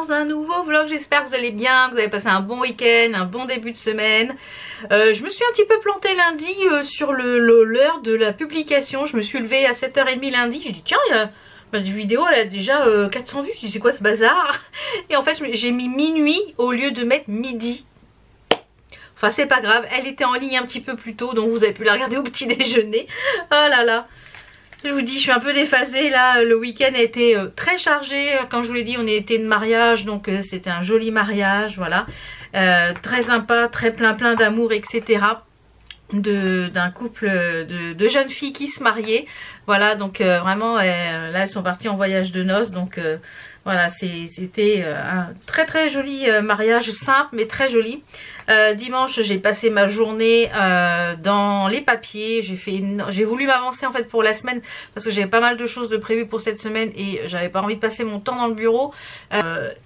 dans un nouveau vlog. J'espère que vous allez bien, que vous avez passé un bon week-end, un bon début de semaine. Je me suis un petit peu plantée lundi sur l'heure de la publication. Je me suis levée à 7h30 lundi. Je dis tiens, il y a une vidéo, elle a déjà 400 vues. Je dis c'est quoi ce bazar? Et en fait j'ai mis minuit au lieu de mettre midi. Enfin c'est pas grave, elle était en ligne un petit peu plus tôt, donc vous avez pu la regarder au petit déjeuner. Oh là là, je vous dis, je suis un peu déphasée là. Le week-end a été très chargé. Comme je vous l'ai dit, on était de mariage, donc c'était un joli mariage, voilà. Très sympa, très plein d'amour, etc. D'un couple de jeunes filles qui se mariaient. Voilà, donc vraiment, là elles sont parties en voyage de noces, donc voilà, c'était un très joli mariage, simple mais très joli. Dimanche j'ai passé ma journée dans les papiers. J'ai voulu m'avancer en fait pour la semaine parce que j'avais pas mal de choses de prévues pour cette semaine et j'avais pas envie de passer mon temps dans le bureau.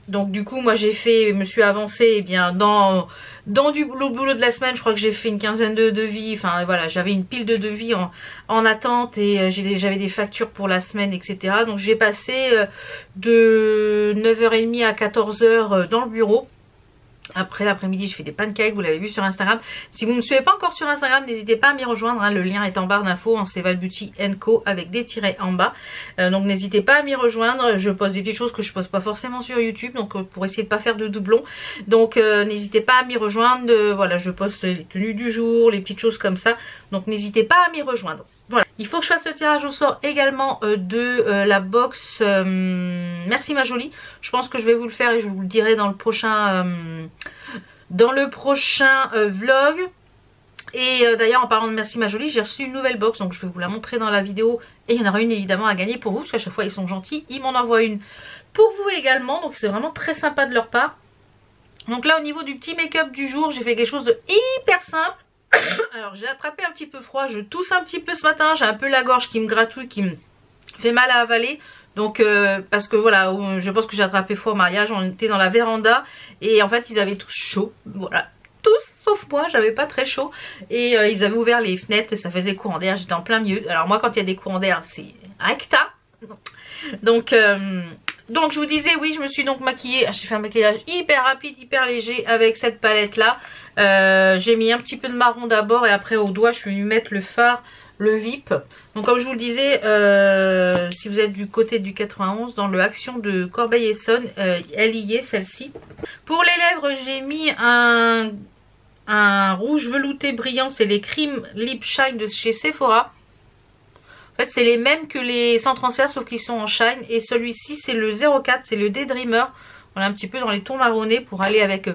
Donc du coup moi je me suis avancée bien dans le boulot de la semaine. Je crois que j'ai fait une quinzaine de devis. Enfin voilà, j'avais une pile de devis en attente et j'avais des factures pour la semaine, etc. Donc j'ai passé de 9h30 à 14h dans le bureau. Après l'après-midi, je fais des pancakes, vous l'avez vu sur Instagram. Si vous ne me suivez pas encore sur Instagram, n'hésitez pas à m'y rejoindre, hein. Le lien est en barre d'infos, en Céval Beauty & Co avec des tirets en bas. Donc n'hésitez pas à m'y rejoindre. Je poste des petites choses que je poste pas forcément sur YouTube, donc pour essayer de pas faire de doublons. Donc n'hésitez pas à m'y rejoindre. Voilà, je poste les tenues du jour, les petites choses comme ça. Donc n'hésitez pas à m'y rejoindre. Voilà, il faut que je fasse le tirage au sort également de la box Merci ma jolie. Je pense que je vais vous le faire et je vous le dirai dans le prochain vlog. Et d'ailleurs en parlant de Merci ma jolie, j'ai reçu une nouvelle box, donc je vais vous la montrer dans la vidéo. Et il y en aura une évidemment à gagner pour vous, parce qu'à chaque fois ils sont gentils. Ils m'en envoient une pour vous également, donc c'est vraiment très sympa de leur part. Donc là au niveau du petit make-up du jour, j'ai fait quelque chose de hyper simple. Alors j'ai attrapé un petit peu froid, je tousse un petit peu ce matin, j'ai un peu la gorge qui me gratouille, qui me fait mal à avaler. Donc parce que voilà, je pense que j'ai attrapé froid au mariage, on était dans la véranda et en fait ils avaient tous chaud, voilà, tous sauf moi, j'avais pas très chaud. Et ils avaient ouvert les fenêtres, ça faisait courant d'air, j'étais en plein milieu. Alors moi quand il y a des courants d'air c'est recta. Donc je vous disais, oui, je me suis donc maquillée. J'ai fait un maquillage hyper rapide, hyper léger avec cette palette là. J'ai mis un petit peu de marron d'abord et après au doigt je suis venue mettre le fard, le VIP. Donc comme je vous le disais, si vous êtes du côté du 91, dans le Action de Corbeil-Essonnes, elle y est celle-ci. Pour les lèvres j'ai mis un rouge velouté brillant, c'est les Cream Lip Shine de chez Sephora. En fait c'est les mêmes que les sans transfert sauf qu'ils sont en shine. Et celui-ci c'est le 04, c'est le Daydreamer. Voilà, un petit peu dans les tons marronnés pour aller avec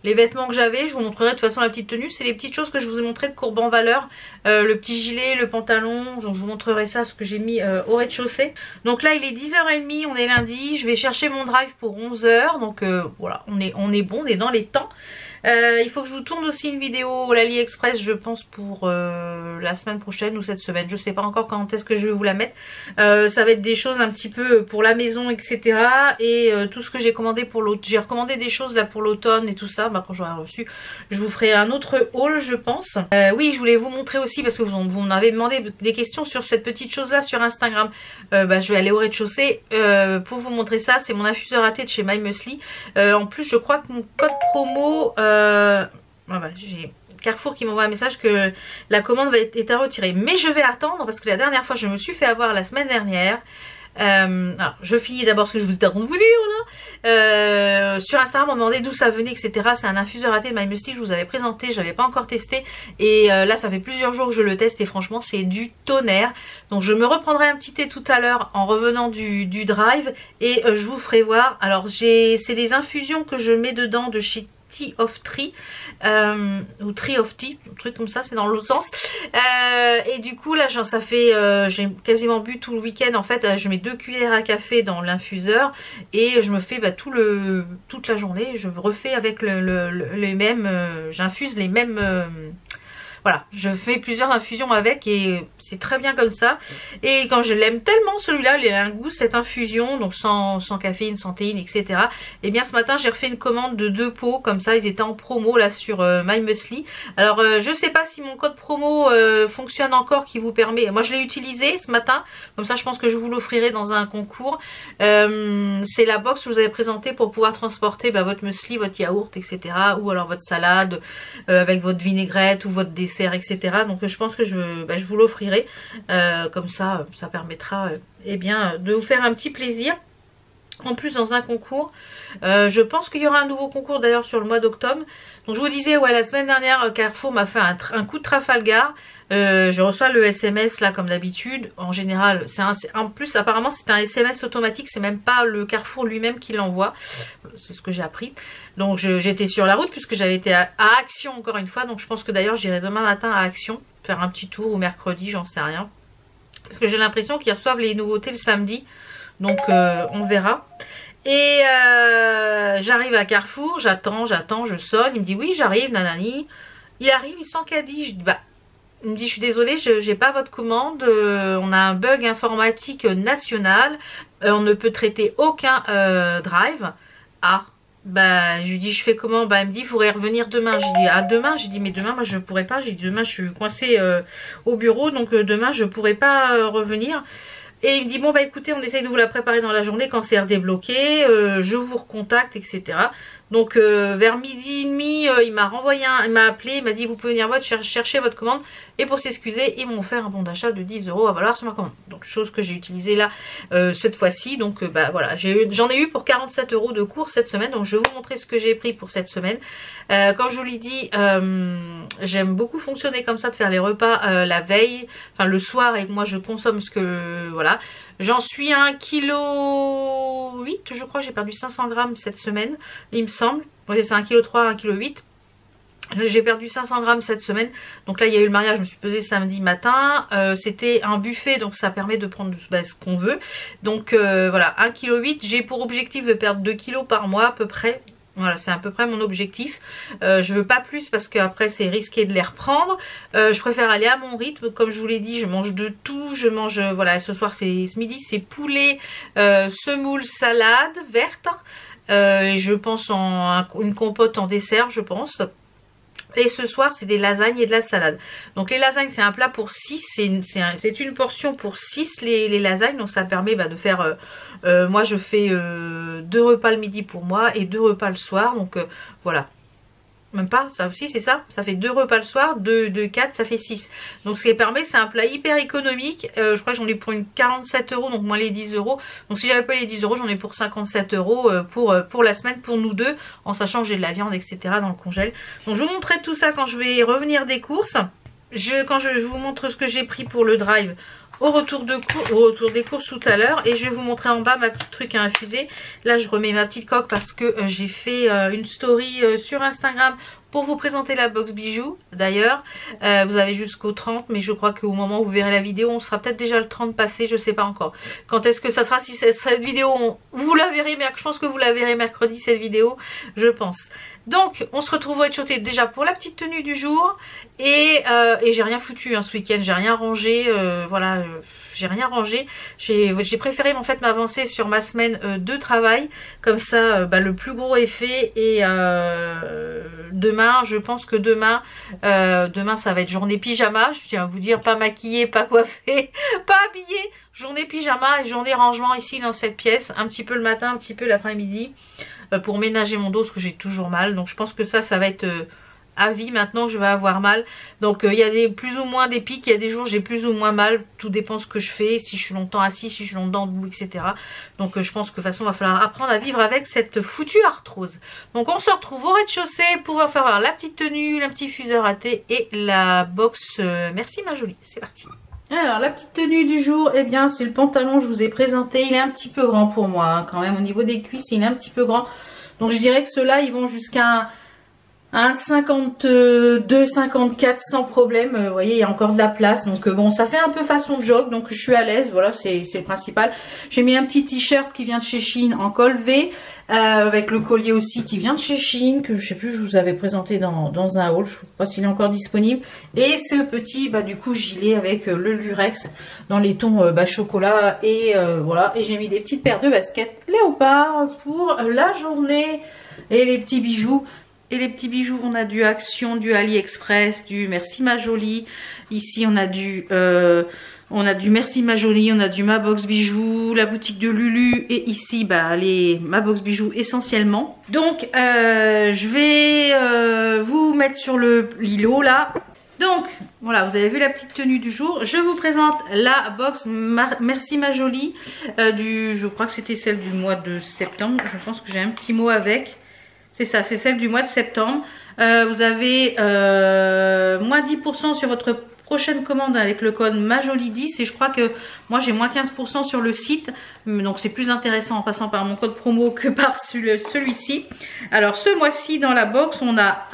les vêtements que j'avais. Je vous montrerai de toute façon la petite tenue. C'est les petites choses que je vous ai montré de courbe en valeur. Le petit gilet, le pantalon. Donc je vous montrerai ça, ce que j'ai mis au rez-de-chaussée. Donc là il est 10h30, on est lundi. Je vais chercher mon drive pour 11h. Donc voilà, on est bon, on est dans les temps. Il faut que je vous tourne aussi une vidéo l'AliExpress, je pense pour la semaine prochaine ou cette semaine. Je sais pas encore quand est-ce que je vais vous la mettre. Ça va être des choses un petit peu pour la maison, etc. Et tout ce que j'ai commandé pour l'automne. J'ai recommandé des choses là pour l'automne et tout ça. Bah, quand j'aurai reçu, je vous ferai un autre haul, je pense. Oui, je voulais vous montrer aussi parce que vous m'avez demandé des questions sur cette petite chose là sur Instagram. Je vais aller au rez-de-chaussée pour vous montrer ça. C'est mon infuseur à thé de chez My Muesli. En plus, je crois que mon code promo... j'ai Carrefour qui m'envoie un message que la commande est à retirer. Mais je vais attendre parce que la dernière fois je me suis fait avoir la semaine dernière. Alors je finis d'abord ce que je vous ai en train de vous dire là. Sur Instagram on m'a demandé d'où ça venait, etc. C'est un infuseur à thé de My Muesli, je vous avais présenté, j'avais pas encore testé. Et là ça fait plusieurs jours que je le teste et franchement c'est du tonnerre. Donc je me reprendrai un petit thé tout à l'heure en revenant du drive. Et je vous ferai voir. Alors c'est des infusions que je mets dedans de chez Tea of Tree ou Tree of Tea, un truc comme ça, c'est dans l'autre sens. Et du coup là ça fait j'ai quasiment bu tout le week-end en fait. Je mets 2 cuillères à café dans l'infuseur et je me fais toute la journée. Je refais avec les mêmes j'infuse les mêmes voilà, je fais plusieurs infusions avec et c'est très bien comme ça. Et quand je l'aime tellement celui-là, il a un goût, cette infusion, donc sans caféine, sans théine, etc. Et bien ce matin j'ai refait une commande de 2 pots, comme ça ils étaient en promo là sur My Muesli. Alors je sais pas si mon code promo fonctionne encore, qui vous permet, moi je l'ai utilisé ce matin, comme ça je pense que je vous l'offrirai dans un concours. C'est la box que je vous avais présentée pour pouvoir transporter votre muesli, votre yaourt, etc. ou alors votre salade avec votre vinaigrette ou votre dessert, etc. Donc je pense que je vous l'offrirai, comme ça ça permettra eh bien de vous faire un petit plaisir. En plus dans un concours, je pense qu'il y aura un nouveau concours d'ailleurs sur le mois d'octobre. Donc je vous disais, ouais, la semaine dernière Carrefour m'a fait un coup de Trafalgar. Je reçois le SMS là comme d'habitude. En général, en plus apparemment c'est un SMS automatique, c'est même pas le Carrefour lui-même qui l'envoie. C'est ce que j'ai appris. Donc j'étais sur la route puisque j'avais été à Action encore une fois. Donc je pense que d'ailleurs j'irai demain matin à Action faire un petit tour, ou mercredi, j'en sais rien. Parce que j'ai l'impression qu'ils reçoivent les nouveautés le samedi. Donc on verra. Et j'arrive à Carrefour, j'attends, je sonne, il me dit oui j'arrive, nanani. Il arrive, il sent caddie. Je dis il me dit je suis désolée, j'ai pas votre commande, on a un bug informatique national, on ne peut traiter aucun drive. Ah, je lui dis je fais comment, il me dit il faudrait revenir demain. J'ai dit demain, j'ai dit mais demain moi je pourrais pas, j'ai dit demain je suis coincée au bureau, donc demain je pourrais pas revenir. Et il me dit bon écoutez, on essaye de vous la préparer dans la journée, quand c'est redébloqué, je vous recontacte, etc. Donc vers midi et demi, il m'a renvoyé il m'a appelé, il m'a dit vous pouvez venir chercher votre commande. Et pour s'excuser, ils m'ont offert un bon d'achat de 10 € à valoir sur ma commande. Donc chose que j'ai utilisée là cette fois-ci. Donc voilà, j'en ai eu pour 47 € de course cette semaine. Donc je vais vous montrer ce que j'ai pris pour cette semaine. Comme je vous l'ai dit, j'aime beaucoup fonctionner comme ça, de faire les repas la veille, enfin le soir, et que moi je consomme ce que voilà. J'en suis à 1,8 kg, je crois, j'ai perdu 500 grammes cette semaine, il me semble. Oui, c'est 1,3 kg, 1,8 kg. J'ai perdu 500 grammes cette semaine. Donc là il y a eu le mariage, je me suis pesée samedi matin. C'était un buffet, donc ça permet de prendre ce qu'on veut. Donc voilà, 1,8 kg. J'ai pour objectif de perdre 2 kg par mois à peu près. Voilà, c'est à peu près mon objectif. Je veux pas plus parce qu'après c'est risqué de les reprendre. Je préfère aller à mon rythme. Comme je vous l'ai dit, je mange de tout. Je mange, voilà, ce midi c'est poulet, semoule, salade verte. Et je pense une compote en dessert, je pense. Et ce soir c'est des lasagnes et de la salade. Donc les lasagnes c'est un plat pour 6, c'est une portion pour 6 les lasagnes. Donc ça permet de faire, moi je fais 2 repas le midi pour moi et 2 repas le soir. Donc voilà. Même pas, ça aussi c'est ça, ça fait 2 repas le soir, 2, 4, ça fait 6. Donc ce qui permet, c'est un plat hyper économique. Je crois que j'en ai pour une 47 €, donc moins les 10 €. Donc si j'avais pas les 10 €, j'en ai pour 57 € pour la semaine, pour nous deux, en sachant que j'ai de la viande, etc. dans le congèle. Donc je vous montrerai tout ça quand je vais revenir des courses. Quand je vous montre ce que j'ai pris pour le drive au retour des courses tout à l'heure, et je vais vous montrer en bas ma petite truc à infuser. Là je remets ma petite coque parce que j'ai fait une story sur Instagram pour vous présenter la box bijoux. D'ailleurs vous avez jusqu'au 30, mais je crois qu'au moment où vous verrez la vidéo on sera peut-être déjà le 30 passé, je sais pas encore quand est-ce que ça sera. Si cette vidéo vous la verrez, mais je pense que vous la verrez mercredi cette vidéo, je pense. Donc on se retrouve au rez-de-chaussée déjà pour la petite tenue du jour. Et j'ai rien foutu ce week-end, j'ai rien rangé, voilà, j'ai rien rangé. J'ai préféré en fait m'avancer sur ma semaine de travail, comme ça le plus gros est fait. Et demain, je pense que demain ça va être journée pyjama. Je tiens à vous dire, pas maquillée, pas coiffée, pas habillée, journée pyjama et journée rangement ici dans cette pièce, un petit peu le matin, un petit peu l'après-midi, pour ménager mon dos parce que j'ai toujours mal. Donc je pense que ça va être à vie maintenant que je vais avoir mal. Donc il y a plus ou moins des pics, il y a des jours j'ai plus ou moins mal, tout dépend ce que je fais, si je suis longtemps assis, si je suis longtemps debout, etc. Donc je pense que de toute façon il va falloir apprendre à vivre avec cette foutue arthrose. Donc on se retrouve au rez-de-chaussée pour faire voir la petite tenue, la petite fuseur à thé et la box Merci ma jolie. C'est parti. Alors la petite tenue du jour, eh bien c'est le pantalon que je vous ai présenté. Il est un petit peu grand pour moi quand même, au niveau des cuisses il est un petit peu grand. Donc je dirais que ceux-là ils vont jusqu'à un 52, 54 sans problème. Vous voyez, il y a encore de la place. Donc bon, ça fait un peu façon jog, donc je suis à l'aise. Voilà, c'est le principal. J'ai mis un petit t-shirt qui vient de chez Shein en col V, avec le collier aussi qui vient de chez Shein, que je sais plus, je vous avais présenté dans un haul. Je sais pas s'il est encore disponible. Et ce petit, du coup, gilet avec le lurex dans les tons chocolat. Et voilà. Et j'ai mis des petites paires de baskets léopard pour la journée. Et les petits bijoux. Et les petits bijoux, on a du Action, du AliExpress, du Merci Ma Jolie. Ici, on a du Merci Ma Jolie, on a du Ma Box Bijoux, la boutique de Lulu. Et ici, les Ma Box Bijoux essentiellement. Donc, je vais vous mettre sur le îlot là. Donc, voilà, vous avez vu la petite tenue du jour. Je vous présente la box Merci Ma Jolie. Je crois que c'était celle du mois de septembre. Je pense que j'ai un petit mot avec. C'est ça, c'est celle du mois de septembre. Vous avez moins 10% sur votre prochaine commande avec le code MAJOLIE10. Et je crois que moi j'ai moins 15% sur le site. Donc c'est plus intéressant en passant par mon code promo que par celui-ci. Alors ce mois-ci dans la box, on a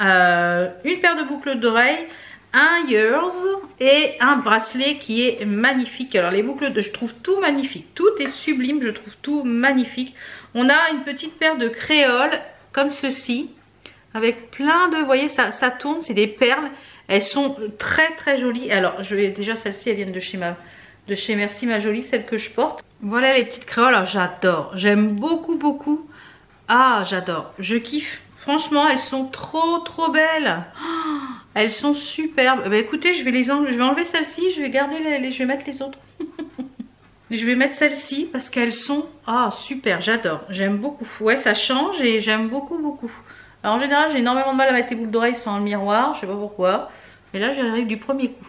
une paire de boucles d'oreilles, un ears et un bracelet qui est magnifique. Alors les boucles je trouve tout magnifique. Tout est sublime, je trouve tout magnifique. On a une petite paire de créoles comme ceci, avec plein de, vous voyez, ça tourne, c'est des perles, elles sont très très jolies. Alors déjà celles-ci, elles viennent de chez Merci Ma Jolie, celles que je porte. Voilà les petites créoles, alors j'adore, j'aime beaucoup beaucoup. Ah, j'adore, je kiffe, franchement elles sont trop belles. Oh, elles sont superbes. Écoutez, je vais enlever celle-ci, je vais garder je vais mettre les autres. Je vais mettre celle-ci parce qu'elles sont super, j'adore, j'aime beaucoup. Ouais, ça change et j'aime beaucoup. Alors en général, j'ai énormément de mal à mettre les boucles d'oreilles sans le miroir, je sais pas pourquoi. Mais là, j'arrive du premier coup.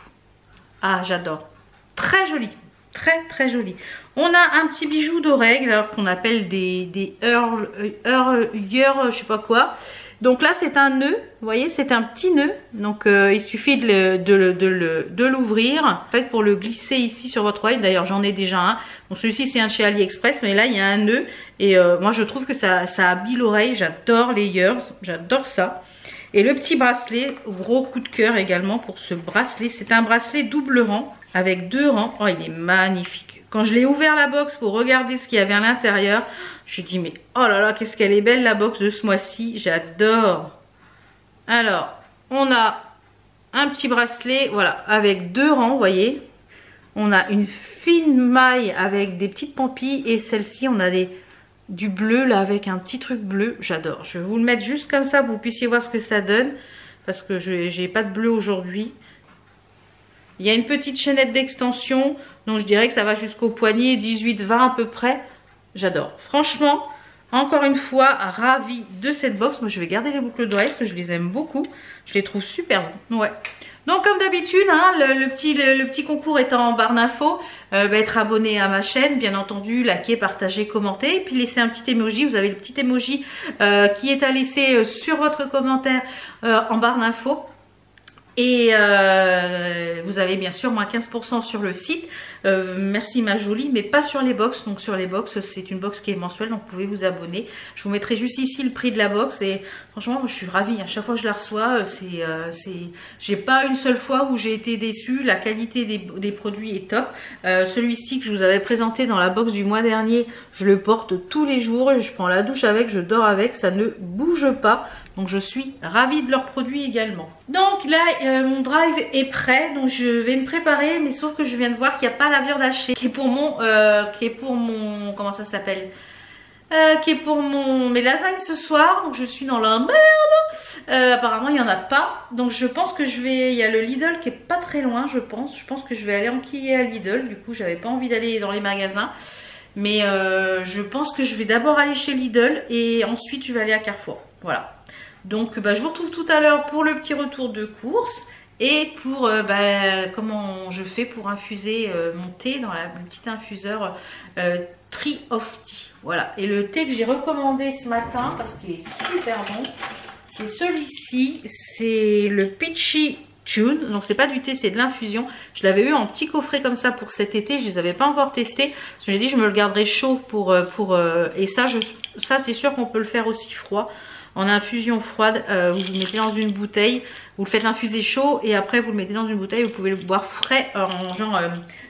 Ah, j'adore. Très joli, très joli. On a un petit bijou d'oreille, alors qu'on appelle des heures, je sais pas quoi. Donc là, c'est un nœud, vous voyez, c'est un petit nœud. Donc il suffit de l'ouvrir. En fait, pour le glisser ici sur votre oreille, d'ailleurs j'en ai déjà un. Bon, celui-ci c'est un de chez AliExpress, mais là il y a un nœud. Et moi je trouve que ça habille l'oreille. J'adore les ears, j'adore ça. Et le petit bracelet, gros coup de cœur également pour ce bracelet. C'est un bracelet double rang avec 2 rangs. Oh, il est magnifique. Quand je l'ai ouvert la box pour regarder ce qu'il y avait à l'intérieur, je dis mais oh là là, qu'est-ce qu'elle est belle la box de ce mois-ci. J'adore. Alors, on a un petit bracelet, voilà, avec 2 rangs, vous voyez. On a une fine maille avec des petites pampilles. Et celle-ci, on a du bleu là avec un petit truc bleu. J'adore. Je vais vous le mettre juste comme ça pour que vous puissiez voir ce que ça donne. Parce que je n'ai pas de bleu aujourd'hui. Il y a une petite chaînette d'extension. Donc je dirais que ça va jusqu'au poignet, 18-20 à peu près. J'adore. Franchement, encore une fois, ravie de cette box. Moi je vais garder les boucles d'oreilles parce que je les aime beaucoup. Je les trouve super bons. Ouais. Donc comme d'habitude, hein, le petit concours étant en barre d'infos, être abonné à ma chaîne, bien entendu, liker, partager, commenter, et puis laisser un petit emoji. Vous avez le petit emoji qui est à laisser sur votre commentaire en barre d'infos. Et vous avez bien sûr moins 15% sur le site. Merci Ma Jolie, mais pas sur les box. Donc sur les box, c'est une box qui est mensuelle, donc vous pouvez vous abonner. Je vous mettrai juste ici le prix de la box. Et franchement, moi, je suis ravie. À chaque fois que je la reçois, j'ai pas une seule fois où j'ai été déçue. La qualité des produits est top. Celui-ci que je vous avais présenté dans la box du mois dernier, je le porte tous les jours. Je prends la douche avec, je dors avec, ça ne bouge pas. Donc je suis ravie de leurs produits également. Donc là, mon drive est prêt. Donc je vais me préparer. Mais sauf que je viens de voir qu'il n'y a pas la viande hachée. Qui est pour mon... comment ça s'appelle, qui est pour mes lasagnes ce soir. Donc je suis dans la merde. Apparemment il n'y en a pas. Donc je pense que il y a le Lidl qui est pas très loin, je pense. Je pense que je vais aller enquiller à Lidl. Du coup j'avais pas envie d'aller dans les magasins. Mais je pense que je vais d'abord aller chez Lidl. Et ensuite je vais aller à Carrefour. Voilà. Donc je vous retrouve tout à l'heure pour le petit retour de course. Et pour comment je fais pour infuser mon thé dans le petit infuseur Tree of Tea. Voilà. Et le thé que j'ai recommandé ce matin, parce qu'il est super bon, c'est celui-ci. C'est le Peachy Tune. Donc c'est pas du thé, c'est de l'infusion. Je l'avais eu en petit coffret comme ça pour cet été. Je les avais pas encore testés. Parce que j'ai dit je me le garderai chaud et ça c'est sûr qu'on peut le faire aussi froid. en infusion froide. Vous le mettez dans une bouteille, vous le faites infuser chaud et après vous le mettez dans une bouteille. Vous pouvez le boire frais en genre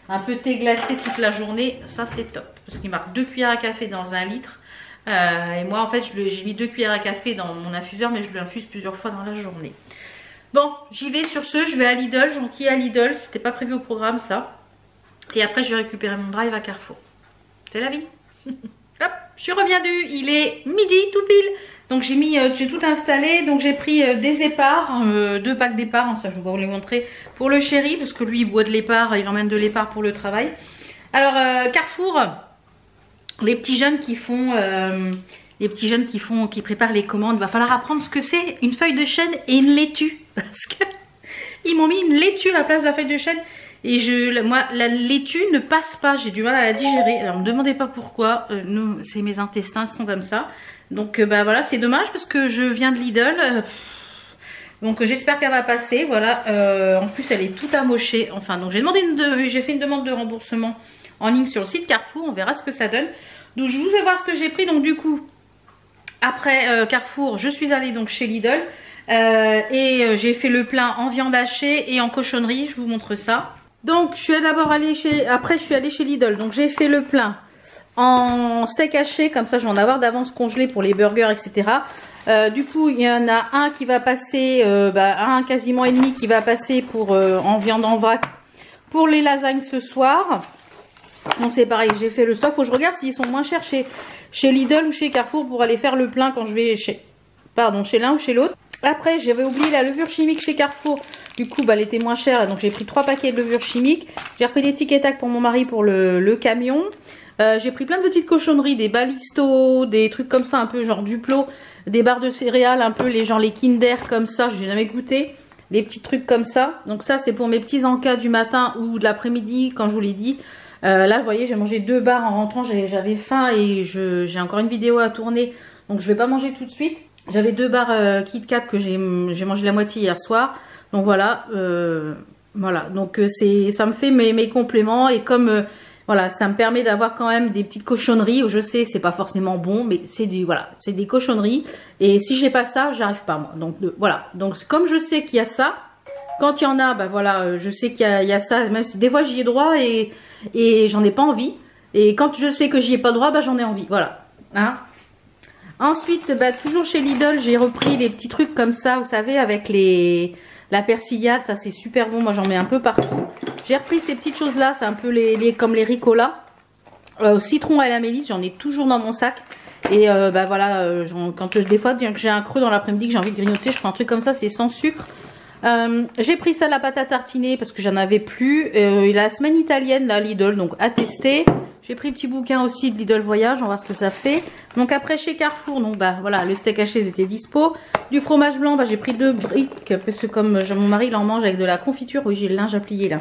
un peu thé glacé toute la journée. Ça c'est top parce qu'il marque 2 cuillères à café dans 1 litre. Et moi en fait j'ai mis 2 cuillères à café dans mon infuseur, mais je l'infuse plusieurs fois dans la journée. Bon, j'y vais sur ce, je vais à Lidl, j'enquille à Lidl, c'était pas prévu au programme ça. Et après je vais récupérer mon drive à Carrefour. C'est la vie. Hop, je suis revenue, il est midi tout pile. Donc j'ai tout installé, donc j'ai pris des éparts, 2 packs d'éparts, ça je vais vous les montrer pour le chéri, parce que lui il boit de l'épars, il emmène de l'épars pour le travail. Alors Carrefour, les petits jeunes qui font... qui préparent les commandes, il va falloir apprendre ce que c'est une feuille de chêne et une laitue. Parce que ils m'ont mis une laitue à la place de la feuille de chêne. Et moi, la laitue ne passe pas, j'ai du mal à la digérer. Alors, ne me demandez pas pourquoi, c'est mes intestins sont comme ça. Donc, bah voilà, c'est dommage parce que je viens de Lidl. Donc, j'espère qu'elle va passer, voilà. En plus, elle est toute amochée. Enfin, donc j'ai fait une demande de remboursement en ligne sur le site Carrefour. On verra ce que ça donne. Donc, je vous fais voir ce que j'ai pris. Donc, du coup, après Carrefour, je suis allée donc chez Lidl. J'ai fait le plein en viande hachée et en cochonnerie. Je vous montre ça. Donc, je suis d'abord allée après je suis allée chez Lidl. Donc, j'ai fait le plein en steak haché. Comme ça, je vais en avoir d'avance congelé pour les burgers, etc. Du coup, il y en a un qui va passer, un quasiment et demi qui va passer pour en viande en vrac pour les lasagnes ce soir. Bon, c'est pareil, j'ai fait le stock. Faut que je regarde s'ils sont moins chers chez Lidl ou chez Carrefour pour aller faire le plein quand je vais chez l'un ou chez l'autre. Après, j'avais oublié la levure chimique chez Carrefour. Du coup, elle était moins chère. Donc, j'ai pris 3 paquets de levure chimique. J'ai repris des tic et tac pour mon mari pour le camion. J'ai pris plein de petites cochonneries, des balistos, des trucs comme ça, un peu genre Duplo, des barres de céréales, un peu les Kinder comme ça. J'ai jamais goûté. Des petits trucs comme ça. Donc, ça, c'est pour mes petits encas du matin ou de l'après-midi, quand je vous l'ai dit. Là, vous voyez, j'ai mangé 2 barres en rentrant. J'avais faim et j'ai encore une vidéo à tourner. Donc, je vais pas manger tout de suite. J'avais 2 barres Kit Kat que j'ai mangé la moitié hier soir. Donc voilà, donc ça me fait mes compléments et comme voilà, ça me permet d'avoir quand même des petites cochonneries. Je sais, c'est pas forcément bon, mais c'est des cochonneries. Et si j'ai pas ça, j'arrive pas moi. Donc voilà, donc comme je sais qu'il y a ça, quand il y en a, bah voilà, je sais qu'il y a ça. Même si des fois j'y ai droit et j'en ai pas envie. Et quand je sais que j'y ai pas droit, bah j'en ai envie. Voilà, hein. Ensuite, bah, toujours chez Lidl, j'ai repris les petits trucs comme ça, vous savez, avec la persillade. Ça, c'est super bon. Moi, j'en mets un peu partout. J'ai repris ces petites choses-là. C'est un peu comme les Ricola. Au citron à la mélisse, j'en ai toujours dans mon sac. Et bah voilà, des fois, que j'ai un creux dans l'après-midi, que j'ai envie de grignoter, je prends un truc comme ça, c'est sans sucre. J'ai pris ça, la pâte à tartiner, parce que j'en avais plus. La semaine italienne, là, Lidl, donc à tester. J'ai pris le petit bouquin aussi de Lidl Voyage, on va voir ce que ça fait. Donc après chez Carrefour, donc bah voilà, le steak haché était dispo. Du fromage blanc, bah j'ai pris 2 briques, parce que comme mon mari il en mange avec de la confiture, oui j'ai le linge à plier là.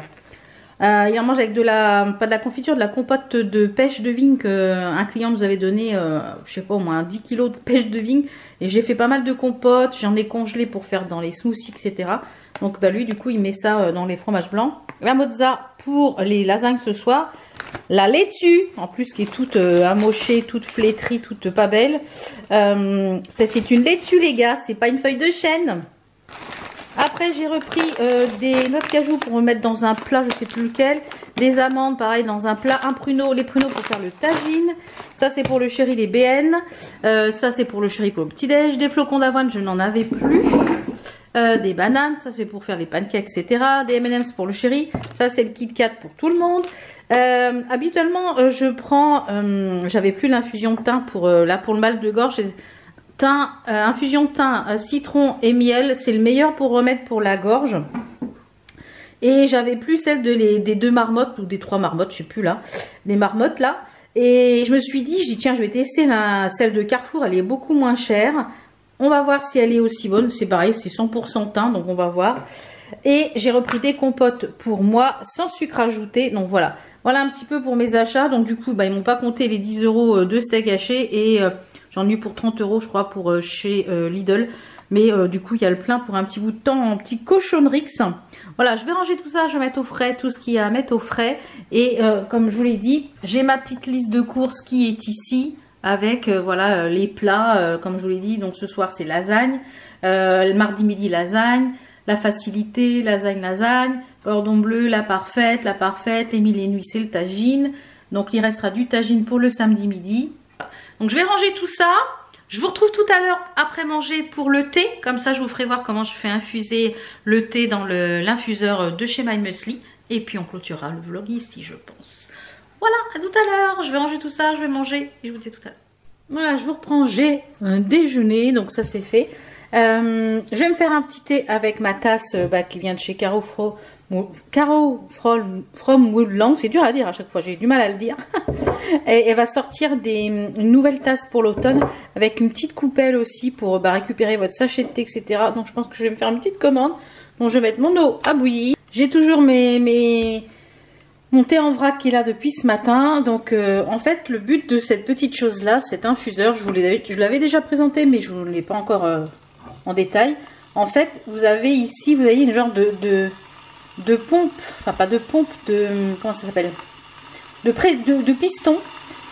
Il en mange avec pas de la confiture, de la compote de pêche de vigne qu'un client nous avait donné, je sais pas, au moins 10 kilos de pêche de vigne. Et j'ai fait pas mal de compotes, j'en ai congelé pour faire dans les smoothies, etc. Donc bah lui du coup il met ça dans les fromages blancs. La mozza pour les lasagnes ce soir. La laitue, en plus qui est toute amochée, toute flétrie, toute pas belle. C'est une laitue les gars, c'est pas une feuille de chêne. Après j'ai repris des noix de cajou pour me mettre dans un plat, je sais plus lequel. Des amandes pareil dans un plat, les pruneaux pour faire le tagine. Ça c'est pour le chéri les BN. Ça c'est pour le chéri pour le petit déj. Des flocons d'avoine, je n'en avais plus. Des bananes, ça c'est pour faire les pancakes, etc. Des M&M's pour le chéri. Ça c'est le Kit Kat pour tout le monde. Habituellement je prends, j'avais plus l'infusion de thym pour le mal de gorge. Infusion de thym, citron et miel, c'est le meilleur pour remettre pour la gorge. Et j'avais plus celle des 2 marmottes ou des 3 marmottes, je sais plus là, des marmottes là. Et je me suis dit, tiens, je vais tester celle de Carrefour, elle est beaucoup moins chère. On va voir si elle est aussi bonne, c'est pareil, c'est 100% thym, donc on va voir. Et j'ai repris des compotes pour moi, sans sucre ajouté, donc voilà. Voilà un petit peu pour mes achats, donc du coup, bah, ils m'ont pas compté les 10 € de steak haché et j'en ai eu pour 30 € je crois pour chez Lidl. Mais du coup, il y a le plein pour un petit bout de temps en petit cochonnerie. Voilà, je vais ranger tout ça, je vais mettre au frais tout ce qu'il y a à mettre au frais. Et comme je vous l'ai dit, j'ai ma petite liste de courses qui est ici. avec voilà les plats comme je vous l'ai dit. Donc ce soir c'est lasagne, le mardi midi lasagne, la facilité, lasagne, cordon bleu, la parfaite, les mille et nuits c'est le tagine. Donc il restera du tagine pour le samedi midi. Donc je vais ranger tout ça. Je vous retrouve tout à l'heure après manger pour le thé. Comme ça je vous ferai voir comment je fais infuser le thé dans l'infuseur de chez My Muesli. Et puis on clôturera le vlog ici je pense. Voilà, à tout à l'heure. Je vais ranger tout ça, je vais manger et je vous dis tout à l'heure. Voilà, je vous reprends, j'ai un déjeuner, donc ça c'est fait. Je vais me faire un petit thé avec ma tasse qui vient de chez Caro from Woodland. C'est dur à dire à chaque fois, j'ai du mal à le dire. Et elle va sortir une nouvelle tasse pour l'automne avec une petite coupelle aussi pour récupérer votre sachet de thé, etc. Donc je pense que je vais me faire une petite commande. Donc je vais mettre mon eau à bouillir. J'ai toujours mon thé en vrac qui est là depuis ce matin. Donc en fait le but de cette petite chose là, cet infuseur, je l'avais déjà présenté mais je ne l'ai pas encore en détail. En fait vous avez ici, vous avez une genre de pompe, enfin pas de pompe, comment ça s'appelle, de piston.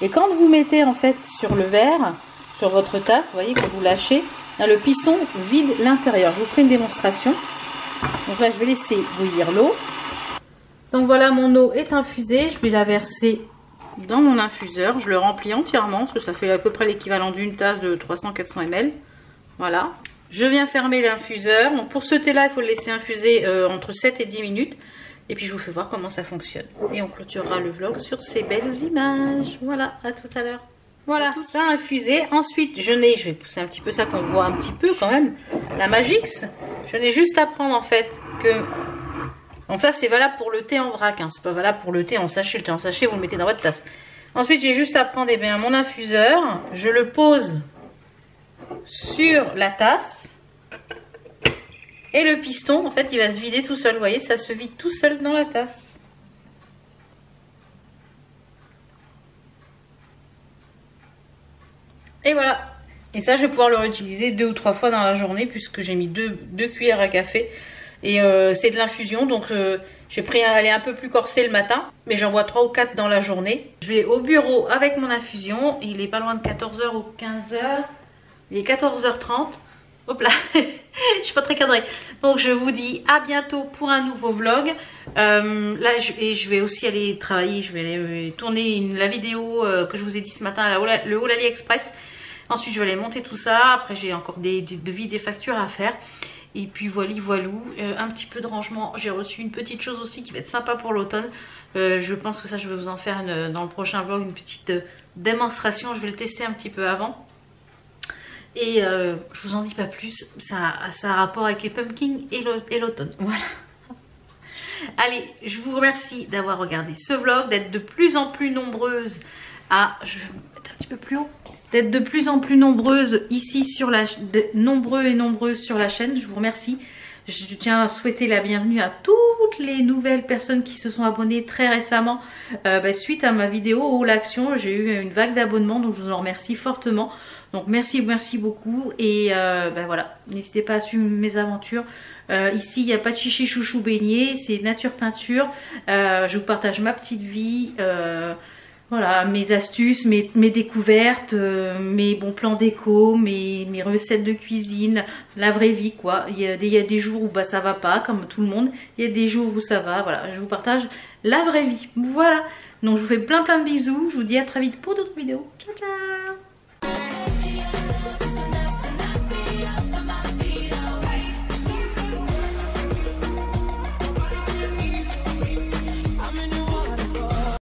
Et quand vous mettez en fait sur le verre, sur votre tasse, vous voyez que vous lâchez, là, le piston vide l'intérieur. Je vous ferai une démonstration. Donc là je vais laisser bouillir l'eau. Donc voilà, mon eau est infusée, je vais la verser dans mon infuseur. Je le remplis entièrement parce que ça fait à peu près l'équivalent d'une tasse de 300-400 ml. Voilà. Je viens fermer l'infuseur. Donc pour ce thé là, il faut le laisser infuser entre 7 et 10 minutes. Et puis je vous fais voir comment ça fonctionne. Et on clôturera le vlog sur ces belles images. Voilà, à tout à l'heure. Voilà, ça a infusé. Ensuite, je vais pousser un petit peu ça qu'on voit un petit peu quand même. La Magix. Je n'ai juste à prendre en fait que... Donc ça c'est valable pour le thé en vrac, hein. C'est pas valable pour le thé en sachet. Le thé en sachet vous le mettez dans votre tasse. Ensuite j'ai juste à prendre mon infuseur, je le pose sur la tasse et le piston en fait il va se vider tout seul. Vous voyez, ça se vide tout seul dans la tasse. Et voilà. Et ça je vais pouvoir le réutiliser 2 ou 3 fois dans la journée puisque j'ai mis 2 cuillères à café. Et c'est de l'infusion, donc j'ai pris elle est un peu plus corsée le matin, mais j'en bois 3 ou 4 dans la journée. Je vais au bureau avec mon infusion, il est pas loin de 14h ou 15h, il est 14h30. Hop là, je suis pas très cadrée. Donc je vous dis à bientôt pour un nouveau vlog. Là je vais aussi aller travailler, je vais aller tourner la vidéo que je vous ai dit ce matin, le haul AliExpress. Ensuite je vais aller monter tout ça, après j'ai encore des devis, des factures à faire. Et puis voilou, un petit peu de rangement. J'ai reçu une petite chose aussi qui va être sympa pour l'automne. Je pense que ça je vais vous en faire dans le prochain vlog, une petite démonstration. Je vais le tester un petit peu avant. Et je vous en dis pas plus. Ça a rapport avec les pumpkins et l'automne. Voilà. Allez, je vous remercie d'avoir regardé ce vlog, d'être de plus en plus nombreuses à... Je vais me mettre un petit peu plus haut. D'être de plus en plus nombreuses ici sur nombreux et nombreuses sur la chaîne. Je vous remercie. Je tiens à souhaiter la bienvenue à toutes les nouvelles personnes qui se sont abonnées très récemment. Suite à ma vidéo Haul Action, j'ai eu une vague d'abonnements, donc je vous en remercie fortement. Donc merci beaucoup. Et voilà, n'hésitez pas à suivre mes aventures. Ici il n'y a pas de chichi chouchou beignet, c'est nature peinture. Je vous partage ma petite vie. Voilà, mes astuces, mes découvertes, mes bons plans déco, mes recettes de cuisine, la vraie vie quoi. Il y a des jours où ça va pas, comme tout le monde. Il y a des jours où ça va, voilà. Je vous partage la vraie vie. Voilà. Donc je vous fais plein de bisous. Je vous dis à très vite pour d'autres vidéos. Ciao ciao.